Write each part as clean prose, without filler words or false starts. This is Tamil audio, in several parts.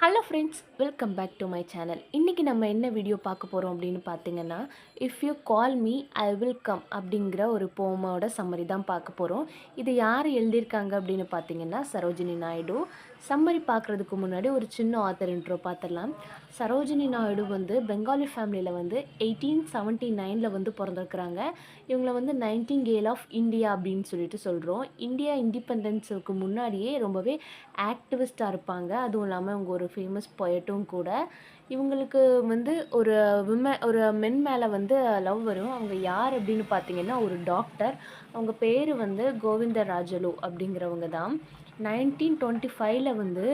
Hello friends, welcome back to my channel. இன்றைக்கி நம்ம என்ன வீடியோ பார்க்க போகிறோம் அப்படின்னு பார்த்தீங்கன்னா, if you call me I will come அப்படிங்கிற ஒரு போமோட சம்மரி தான் பார்க்க போகிறோம். இது யார் எழுதியிருக்காங்க அப்படின்னு பார்த்தீங்கன்னா சரோஜினி நாயுடு. சம்மரி பார்க்குறதுக்கு முன்னாடி ஒரு சின்ன ஆத்தர் இன்ட்ரோ பார்த்துடலாம். சரோஜினி நாயுடு வந்து பெங்காலி ஃபேமிலியில் வந்து 1879 வந்து பிறந்திருக்கிறாங்க. இவங்கள வந்து நைன்டிங்கேல் ஆஃப் இந்தியா அப்படின்னு சொல்லிட்டு சொல்கிறோம். இந்தியா இண்டிபெண்டன்ஸுக்கு முன்னாடியே ரொம்பவே ஆக்டிவிஸ்ட்டாக இருப்பாங்க. அதுவும் இல்லாமல் இவங்க ஒரு ஃபேமஸ் பொயட்டும் கூட. இவங்களுக்கு வந்து ஒரு மென் மேலே வந்து லவ் வரும். அவங்க யார் அப்படின்னு பார்த்தீங்கன்னா ஒரு டாக்டர். அவங்க பேர் வந்து கோவிந்தராஜலு அப்படிங்கிறவங்க தான். 1925 வந்து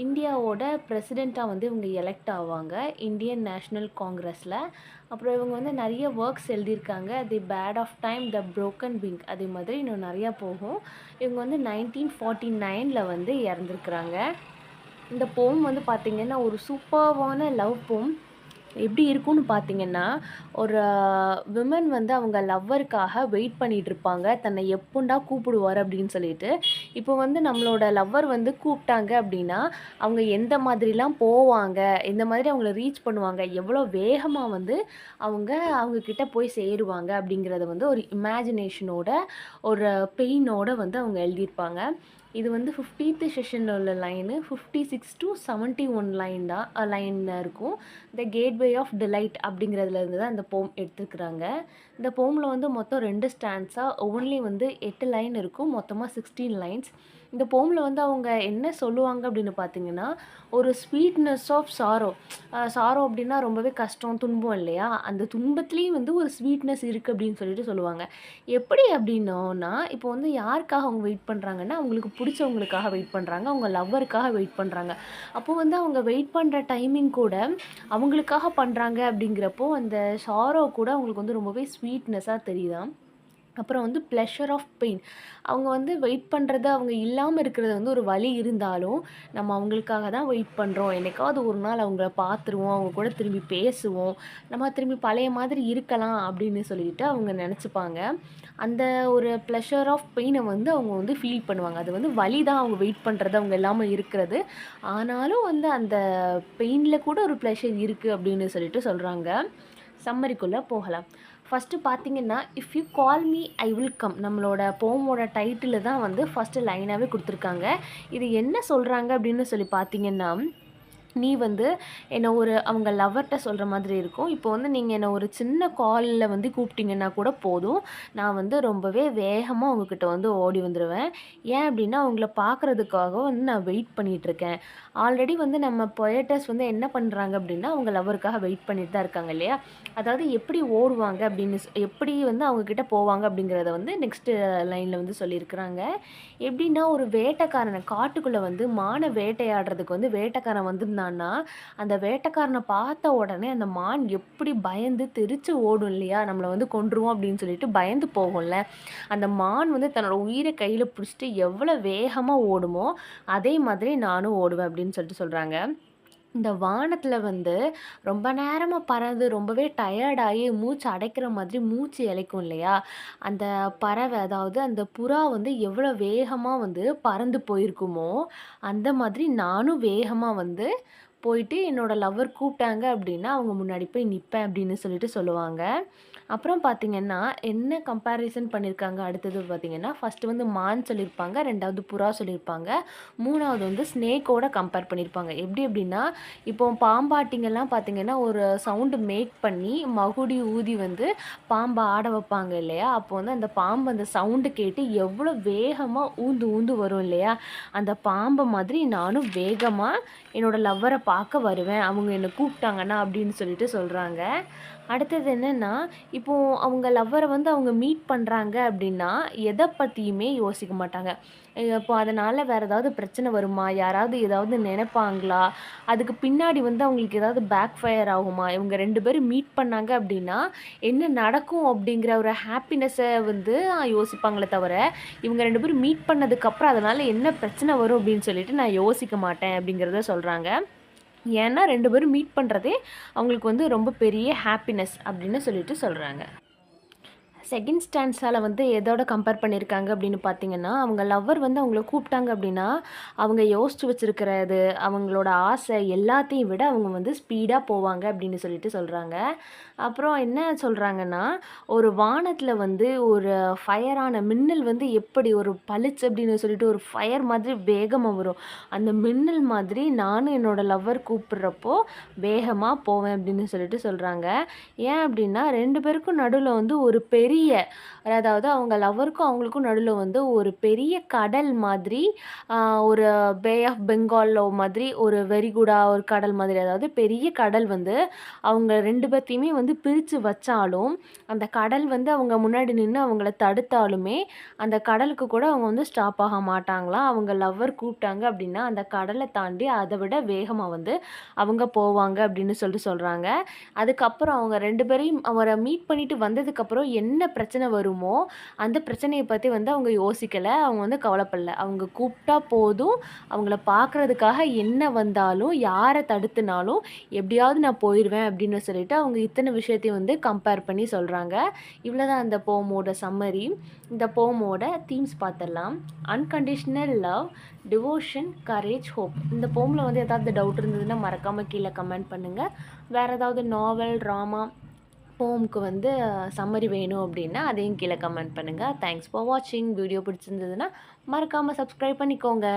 இந்தியாவோட பிரசிடெண்ட்டாக வந்து இவங்க எலெக்ட் ஆவாங்க இந்தியன் நேஷ்னல் காங்கிரஸில். அப்புறம் இவங்க வந்து நிறைய ஒர்க்ஸ் எழுதியிருக்காங்க. The bat of time, the broken wing, அதே மாதிரி இன்னும் நிறையா போகும். இவங்க வந்து 1949 வந்து இறந்துருக்குறாங்க. இந்த போம் வந்து பார்த்திங்கன்னா ஒரு சூப்பர்வான லவ் போம். எப்படி இருக்கும்னு பார்த்தீங்கன்னா, ஒரு விமன் வந்து அவங்க லவ்வருக்காக வெயிட் பண்ணிகிட்ருப்பாங்க. தன்னை எப்போண்டா கூப்பிடுவார் அப்படின்னு சொல்லிட்டு. இப்போ வந்து நம்மளோட லவ்வர் வந்து கூப்பிட்டாங்க அப்படின்னா, அவங்க எந்த மாதிரிலாம் போவாங்க, எந்த மாதிரி அவங்கள ரீச் பண்ணுவாங்க, எவ்வளோ வேகமாக வந்து அவங்கக்கிட்ட போய் சேருவாங்க அப்படிங்கிறத வந்து ஒரு இமேஜினேஷனோட, ஒரு பெயினோட வந்து அவங்க எழுதியிருப்பாங்க. இது வந்து 50th செஷனில் உள்ள லைனு. 56 to 71 லைன் இருக்கும். த கேட்வே ஆஃப் டிலைட் அப்படிங்கிறதுலேருந்து தான் இந்த போம் எடுத்துருக்குறாங்க. இந்த போமில் வந்து மொத்தம் 2 ஸ்டாண்ட்ஸா, ஒவ்வொன்றிலையும் வந்து 8 லைன் இருக்கும். மொத்தமாக 16 லைன்ஸ். இந்த போமில் வந்து அவங்க என்ன சொல்லுவாங்க அப்படின்னு பார்த்தீங்கன்னா, ஒரு ஸ்வீட்னஸ் ஆஃப் சாரோ. சாரோ அப்படின்னா ரொம்பவே கஷ்டம், துன்பம் இல்லையா? அந்த துன்பத்துலேயும் வந்து ஒரு ஸ்வீட்னஸ் இருக்குது அப்படின்னு சொல்லிட்டு சொல்லுவாங்க. எப்படி அப்படின்னோன்னா, இப்போ வந்து யாருக்காக அவங்க வெயிட் பண்ணுறாங்கன்னா, அவங்களுக்கு பிடிச்சவங்களுக்காக வெயிட் பண்ணுறாங்க. அவங்க லவ்வருக்காக வெயிட் பண்ணுறாங்க. அப்போது வந்து அவங்க வெயிட் பண்ணுற டைமிங் கூட அவங்களுக்காக பண்ணுறாங்க அப்படிங்கிறப்போ, அந்த சாரோ கூட அவங்களுக்கு வந்து ரொம்பவே ஸ்வீட்னஸாக தெரியுதாம். அப்புறம் வந்து ப்ளஷர் ஆஃப் பெயின். அவங்க வந்து வெயிட் பண்ணுறது, அவங்க இல்லாமல் இருக்கிறது வந்து ஒரு வலி இருந்தாலும், நம்ம அவங்களுக்காக தான் வெயிட் பண்ணுறோம். என்னைக்காவது ஒரு நாள் அவங்கள பார்த்துருவோம், அவங்க கூட திரும்பி பேசுவோம், நம்ம திரும்பி பழைய மாதிரி இருக்கலாம் அப்படின்னு சொல்லிட்டு அவங்க நினச்சிப்பாங்க. அந்த ஒரு ப்ளஷர் ஆஃப் பெயினை வந்து அவங்க வந்து ஃபீல் பண்ணுவாங்க. அது வந்து வலி தான் அவங்க வெயிட் பண்ணுறது, அவங்க இல்லாமல் இருக்கிறது. ஆனாலும் வந்து அந்த பெயினில் கூட ஒரு ப்ளஷர் இருக்குது அப்படின்னு சொல்லிட்டு சொல்கிறாங்க. சம்மரிக்குள்ளே போகலாம். ஃபஸ்ட்டு பார்த்தீங்கன்னா, if you call me I will come, நம்மளோட போமோட டைட்டிலு தான் வந்து ஃபஸ்ட்டு லைனாகவே கொடுத்துருக்காங்க. இது என்ன சொல்கிறாங்க அப்படின்னு சொல்லி பார்த்தீங்கன்னா, நீ வந்து என்னை அவங்க லவ்வர்கிட்ட சொல்கிற மாதிரி இருக்கும். இப்போ வந்து நீங்கள் என்னை ஒரு சின்ன காலில் வந்து கூப்பிட்டீங்கன்னா கூட போதும், நான் வந்து ரொம்பவே வேகமாக உங்ககிட்ட வந்து ஓடி வந்துடுவேன். ஏன் அப்படின்னா, அவங்கள பார்க்குறதுக்காக வந்து நான் வெயிட் பண்ணிகிட்ருக்கேன். ஆல்ரெடி வந்து நம்ம பொயட்டஸ் வந்து என்ன பண்ணுறாங்க அப்படின்னா, அவங்க லவ்வருக்காக வெயிட் பண்ணிட்டு தான் இருக்காங்க இல்லையா? அதாவது எப்படி ஓடுவாங்க அப்படின்னு எப்படி வந்து அவங்கக்கிட்ட போவாங்க அப்படிங்கிறத வந்து நெக்ஸ்ட்டு லைனில் வந்து சொல்லியிருக்கிறாங்க. எப்படின்னா, ஒரு வேட்டைக்காரனை காட்டுக்குள்ளே வந்து மானை வேட்டையாடுறதுக்கு வந்து வேட்டைக்காரன் வந்திருந்தான்னா, அந்த வேட்டைக்காரனை பார்த்த உடனே அந்த மான் எப்படி பயந்து தெரிச்சு ஓடும் இல்லையா? நம்மளை வந்து கொன்றுவோம் அப்படின்னு சொல்லிட்டு பயந்து போகும்ல. அந்த மான் வந்து தன்னோட உயிரை கையில் பிடிச்சிட்டு எவ்வளோ வேகமாக ஓடுமோ, அதே மாதிரி நானும் ஓடுவேன் அப்படின்னு சொல்லிட்டு சொல்கிறாங்க. இந்த வானத்தில் வந்து ரொம்ப நேரமாக பறந்து ரொம்பவே டயர்டாகி மூச்சு அடைக்கிற மாதிரி மூச்சு இளைக்கும் இல்லையா? அந்த பறவை, அதாவது அந்த புறா வந்து எவ்வளோ வேகமாக வந்து பறந்து போயிருக்குமோ, அந்த மாதிரி நானும் வேகமாக வந்து போயிட்டு என்னோடய லவ்வர் கூப்பிட்டாங்க அப்படின்னா, அவங்க முன்னாடி போய் நிற்பேன் அப்படின்னு சொல்லிட்டு சொல்லுவாங்க. அப்புறம் பார்த்தீங்கன்னா, என்ன கம்பேரிசன் பண்ணியிருக்காங்க அடுத்தது பார்த்தீங்கன்னா, ஃபஸ்ட்டு வந்து மான் சொல்லியிருப்பாங்க, 2வது புறா சொல்லியிருப்பாங்க, 3வது வந்து ஸ்னேக்கோட கம்பேர் பண்ணியிருப்பாங்க. எப்படி அப்படின்னா, இப்போ பாம்பாட்டிங்கெல்லாம் பார்த்தீங்கன்னா, ஒரு சவுண்டு மேக் பண்ணி மகுடி ஊதி வந்து பாம்பை ஆட வைப்பாங்க இல்லையா? அப்போ வந்து அந்த பாம்பு அந்த சவுண்டு கேட்டு எவ்வளோ வேகமாக ஊந்து ஊந்து வரும் இல்லையா? அந்த பாம்பை மாதிரி நானும் வேகமாக என்னோடய லவ்வரை பார்க்க வருவேன், அவங்க என்னை கூப்பிட்டாங்கன்னா அப்படின்னு சொல்லிட்டு சொல்கிறாங்க. அடுத்தது என்னென்னா, இப்போது அவங்க லவ்வரை வந்து அவங்க மீட் பண்ணுறாங்க அப்படின்னா, எதை பற்றியுமே யோசிக்க மாட்டாங்க. இப்போ அதனால் வேறு ஏதாவது பிரச்சனை வருமா? யாராவது ஏதாவது நினைப்பாங்களா? அதுக்கு பின்னாடி வந்து அவங்களுக்கு ஏதாவது பேக் ஃபயர் ஆகுமா? இவங்க 2 பேரும் மீட் பண்ணாங்க அப்படின்னா, என்ன நடக்கும் அப்படிங்கிற ஒரு ஹாப்பினஸ்ஸை வந்து யோசிப்பாங்களே தவிர, இவங்க 2 பேரும் மீட் பண்ணதுக்கப்புறம் அதனால் என்ன பிரச்சனை வரும் அப்படின்னு சொல்லிட்டு நான் யோசிக்க மாட்டேன் அப்படிங்கிறத சொல்கிறாங்க. ஏன்னா 2 பேரும் மீட் பண்ணுறதே அவங்களுக்கு வந்து ரொம்ப பெரிய ஹாப்பினஸ் அப்படின்னு சொல்லிட்டு சொல்கிறாங்க. செகண்ட் ஸ்டான்ஸால வந்து எதோட கம்பேர் பண்ணியிருக்காங்க அப்படின்னு பார்த்தீங்கன்னா, அவங்க லவ்வர் வந்து அவங்கள கூப்பிட்டாங்க அப்படின்னா, அவங்க யோசிச்சு வச்சிருக்கிறது, அவங்களோட ஆசை எல்லாத்தையும் விட அவங்க வந்து ஸ்பீடா போவாங்க அப்படின்னு சொல்லிட்டு சொல்றாங்க. அப்புறம் என்ன சொல்றாங்கன்னா, ஒரு வானத்தில வந்து ஒரு ஃபயரான மின்னல் வந்து எப்படி ஒரு பளிச்சு அப்படின்னு சொல்லிட்டு ஒரு ஃபயர் மாதிரி வேகமா வரும். அந்த மின்னல் மாதிரி நானும் என்னோட லவ்வர் கூப்பிடுறப்போ வேகமா போவேன் அப்படின்னு சொல்லிட்டு சொல்றாங்க. ஏன் அப்படின்னா 2 பேருக்கும் நடுவுல வந்து ஒரு பெரிய அதாவது அவங்க லவ்வருக்கும் அவங்களுக்கும் நடுவுல வந்து ஒரு பெரிய கடல் மாதிரி ஆ ஒரு பே ஆஃப் பெங்காலோ மாதிரி ஒரு வெரிகுடா ஒரு கடல் மாதிரி அதாவது பெரிய கடல் வந்து அவங்க 2 பேத்தையுமே வந்து பிரிச்சு வச்சாலும், அந்த கடல் வந்து அவங்க முன்னாடி நின்னு அவங்கள தடுத்தாலுமே, அந்த கடலுக்கு கூட அவங்க வந்து ஸ்டாப் ஆக மாட்டாங்களாம். அவங்க லவ்வர் கூப்பிட்டாங்க அப்படின்னா, அந்த கடல தாண்டி அத விட வேகமா வந்து அவங்க போவாங்க அப்படின்னு சொல்லிட்டு சொல்றாங்க. அதுக்கப்புறம் அவங்க 2 பேரையும் அவர மீட் பண்ணிட்டு வந்ததுக்கப்புறம் என்ன பிரச்சனை வருமோ, அந்த பிரச்சனைய பத்தி வந்து அவங்க யோசிக்கல. அவங்க வந்து கவலைப்படல. அவங்க கூப்பிட்டா போதும், அவங்கள பார்க்கறதுக்காக என்ன வந்தாலும், யார தடுத்துனாலும், எப்படியாவது நான் போயிருவேன் அப்படின்னு சொல்லிட்டு, அவங்க இத்தன விஷயத்தையும் வந்து கம்பேர் பண்ணி சொல்றாங்க. இவ்வளோதான் அந்த போமோட சம்மரி. இந்த போமோட தீம்ஸ் பார்த்துடலாம். Unconditional love, devotion, courage, hope. இந்த போம்ல வந்து ஏதாவது டவுட் இருந்ததுன்னா மறக்காம கீழ கமெண்ட் பண்ணுங்க. வேற ஏதாவது நாவல், ட்ராமா, போம்க்கு வந்து சம்மரி வேணும் அப்படின்னா அதையும் கீழ கமெண்ட் பண்ணுங்க. தேங்க்ஸ் ஃபார் வாட்சிங். வீடியோ பிடிச்சிருந்ததுன்னா மறக்காம சப்ஸ்கிரைப் பண்ணிக்கோங்க.